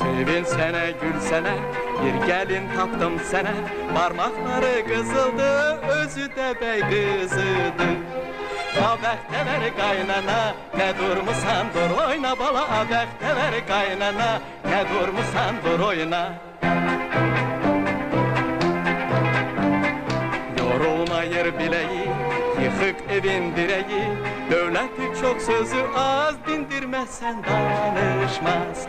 Sevinsene gülsene, bir gelin tapdım sene. Parmakları kızıldı, özü de bey kızıdı. Abekte ver kaynana, ne durmusan dur oyna bala. Abekte ver kaynana, ne durmusan dur oyna. Yorulmayır bileği, yıkık evin direği. Devleti çok sözü az, dindirmezsen danışmaz.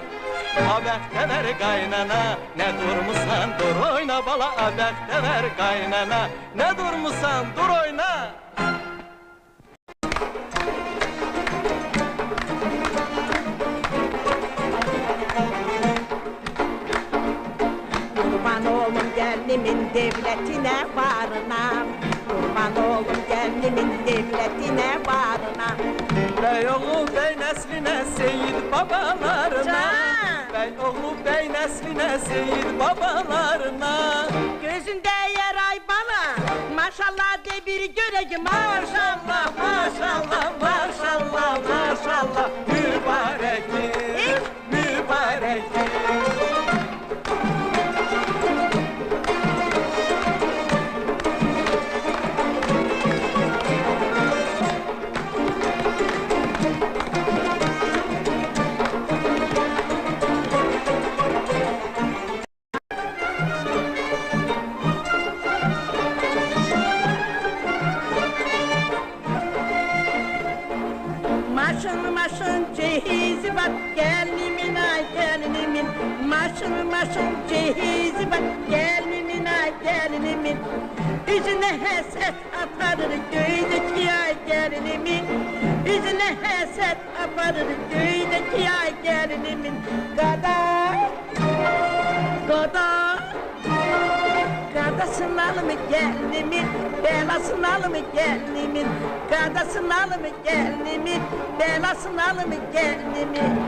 Abekte ver kaynana, ne durmusan dur oyna bala. Abekte ver kaynana, ne durmusan dur oyna. Kurban oğlum gelinimin devletine varına. Kurban oğlum gelinimin devletine varına. Bey oğlu bey nesline seyit babalarına. Bey oğlu bey nesline seyit babalarına. Gözünde yer ay bana, maşallah de bir göreyim. Maşallah, maşallah, maşallah, maşallah. Mübarektir, mübarektir. Maşın maşın cehizi var gelinimin ay gelinimin. Maşın maşın cehizi var gelinimin ay gelinimin. Yüzüne heset aparır göydeki ay gelinimin. Yüzüne heset aparır göydeki ay gelinimin. Gaday, gaday. Kadasını alımı gelinimin, belasını alımı gelinimin. Kadasını alımı gelinimin, belasını alımı gelinimin.